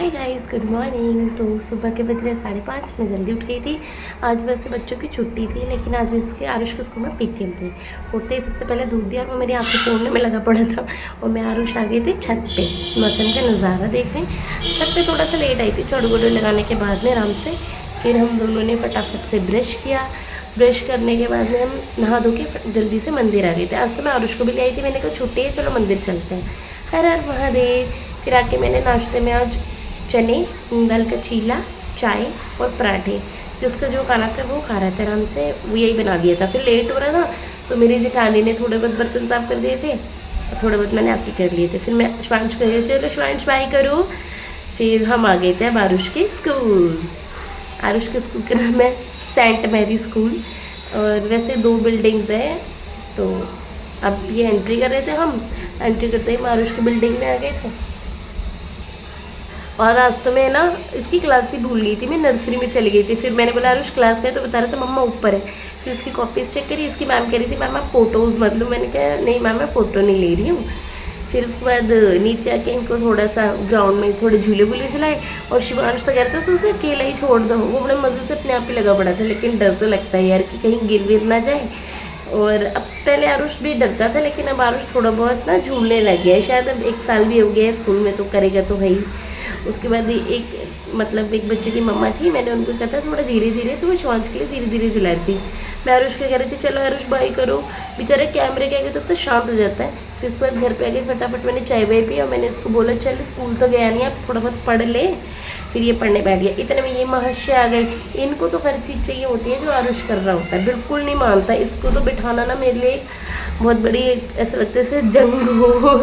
Hi guys, good morning. तो सुबह के बज रहे 5:30, मैं जल्दी उठ गई थी। आज वैसे बच्चों की छुट्टी थी, लेकिन आज इसके आरुष के स्कूल में पीटीएम थी। उठते ही सबसे पहले दूध दिया और वो मेरी आंखें फोड़ने में लगा पड़ा था। और मैं आरुष आ गई थी छत पे मौसम का नज़ारा देखने। छत पे थोड़ा सा लेट आई थी झाड़ू वाड़ू लगाने के बाद में आराम से। फिर हम दोनों ने फटाफट से ब्रश किया। ब्रश करने के बाद में हम नहा धो के जल्दी से मंदिर आ गए थे। आज तो मैं आरुष को भी ले आई थी, मैंने कहा छुट्टी है, चलो मंदिर चलते हैं। हर हर महादेव। फिर आके मैंने नाश्ते में आज चने, दाल का चीला, चाय और पराठे, जिसका जो खाना था वो खा रहा था आराम से, वो यही बना दिया था। फिर लेट हो रहा था तो मेरी जेठानी ने थोड़े बहुत बर्तन साफ कर दिए थे और थोड़े बहुत मैंने आपके कर लिए थे। फिर मैं शिवांश कह रही चलो शिवांश बाय करो। फिर हम आ गए थे अब आरुष के स्कूल। आरुष के स्कूल का नाम है सेंट मैरी स्कूल। और वैसे 2 बिल्डिंग्स हैं, तो अब ये एंट्री कर रहे थे। हम एंट्री करते ही आरुष की बिल्डिंग में आ गए थे। और आज तो मैं ना इसकी क्लास ही भूल गई थी, मैं नर्सरी में चली गई थी। फिर मैंने बोला आरुष क्लास का है, तो बता रहा था मम्मा ऊपर है। फिर इसकी कॉपीज चेक करी, इसकी मैम कह रही थी मैम आप फ़ोटोज़ मत लो। मैंने कहा नहीं मैम मैं फ़ोटो नहीं ले रही हूँ। फिर उसके बाद नीचे आके इनको थोड़ा सा ग्राउंड में थोड़े झूले वूले चलाए। और शिवांश तो कह रहा था उसे अकेला ही छोड़ दो, वो बड़े मज़े से अपने आप ही लगा पड़ा था। लेकिन डर तो लगता है यार कि कहीं गिर विर ना जाए। और अब पहले आरुष भी डरता था, लेकिन अब आरुष थोड़ा बहुत ना झूलने लग गया है। शायद अब 1 साल भी हो गया है स्कूल में, तो करेगा तो है ही। उसके बाद एक बच्चे की मम्मा थी, मैंने उनको कहा था थोड़ा धीरे धीरे, तो वो शिवांश के लिए धीरे धीरे चला रही थी। मैं आरुष को कह रही थी चलो आरुष बाय करो, बेचारे कैमरे के आगे तो शांत हो जाता है। फिर उसके बाद घर पे आ गई, फटाफट मैंने चाय वाय पी और मैंने इसको बोला चल स्कूल तो गया नहीं, आप थोड़ा बहुत पढ़ ले। फिर ये पढ़ने बैठ गया। इतने में ये महाशय आ गए। इनको तो हर चीज़ चाहिए होती है जो आरुष कर रहा होता है, बिल्कुल नहीं मानता। इसको तो बिठाना ना मेरे लिए बहुत बड़ी ऐसा लगता है जैसे जंग हो।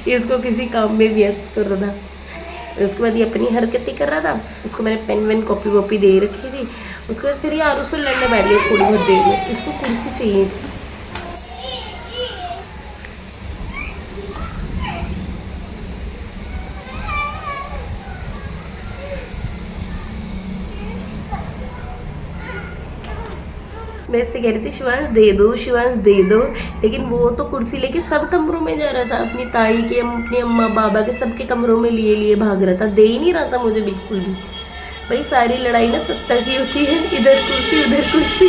इसको किसी काम में व्यस्त कर रहा था। उसके बाद ये अपनी हरकतें कर रहा था। उसको मैंने पेन वेन कॉपी वॉपी दे रखी थी। उसके बाद फिर ये आरुष से लड़ने बैठ गया थोड़ी बहुत देर में। इसको कुर्सी चाहिए थी। मैं इससे कह रही थी शिवांश दे दो, शिवांश दे दो, लेकिन वो तो कुर्सी लेके सब कमरों में जा रहा था। अपनी ताई के, अपनी अम्मा बाबा के, सबके कमरों में लिए लिए भाग रहा था। दे ही नहीं रहा था मुझे बिल्कुल भी। भाई सारी लड़ाई ना सत्ता की होती है, इधर कुर्सी उधर कुर्सी।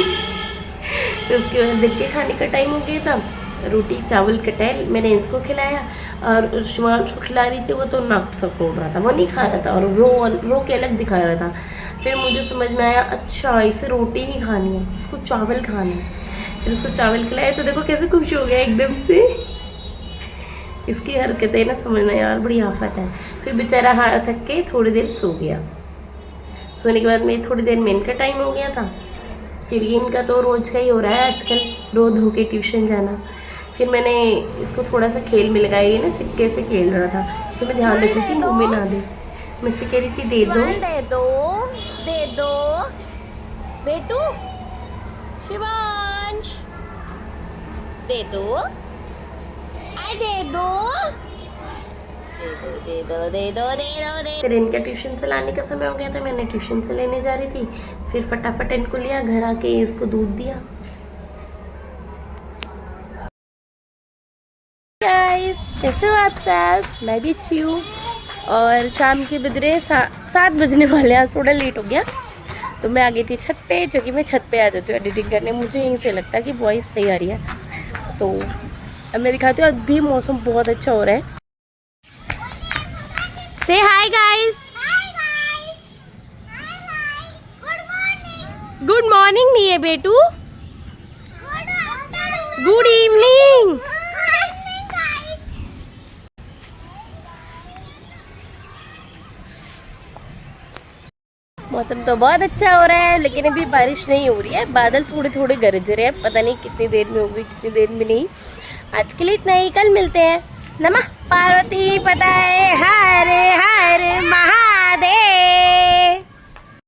उसके बाद देख के खाने का टाइम हो गया था। रोटी चावल कटहल मैंने इसको खिलाया और शिवांश को खिला रही थी। वो तो नाक सा खोल रहा था, वो नहीं खा रहा था और रो के अलग दिखा रहा था। फिर मुझे समझ में आया अच्छा इसे रोटी नहीं खानी है, इसको चावल खाना है। फिर उसको चावल खिलाया तो देखो कैसे खुश हो गया एकदम से। इसकी हरकतें ना समझना यार बड़ी आफत है। फिर बेचारा हार थक के थोड़ी देर सो गया। सोने के बाद में थोड़ी देर में इनका टाइम हो गया था। फिर इनका तो रोज़ का ही हो रहा है आजकल, रो धो के ट्यूशन जाना। फिर मैंने इसको थोड़ा सा खेल में लगाया, ये ना सिक्के से खेल रहा था, इसे मैं ध्यान रखी थी मुँह में ना दे। मैं से कह रही थी दे दो दे दो बेटू, शिवांश दे दो, दे दो दे दो दे दो दे दो दे। फिर इनका ट्यूशन से लाने का समय हो गया था, मैंने ट्यूशन से लेने जा रही थी। फिर फटाफट इनको लिया, घर आके इसको दूध दिया। गाइस कैसे हो आप सब? मैं भी अच्छी हूँ। और शाम के बज रहे 7 बजने वाले, आज थोड़ा लेट हो गया। तो मैं आ गई थी छत पे, जो कि मैं छत पे आ जाती हूँ एडिटिंग करने। मुझे यहीं से लगता है कि वॉइस सही आ रही है। तो अब मैं दिखाती हूँ, अभी मौसम बहुत अच्छा हो रहा है। से हाय गाइस। गुड मॉर्निंग नहीं है बेटू, गुड इवनिंग। मौसम तो बहुत अच्छा हो रहा है, लेकिन अभी बारिश नहीं हो रही है। बादल थोड़े थोड़े गरज रहे हैं, पता नहीं कितनी देर में होगी कितनी देर में नहीं। आज के लिए इतना ही, कल मिलते हैं। नमः पार्वती पताये हर हर महादेव।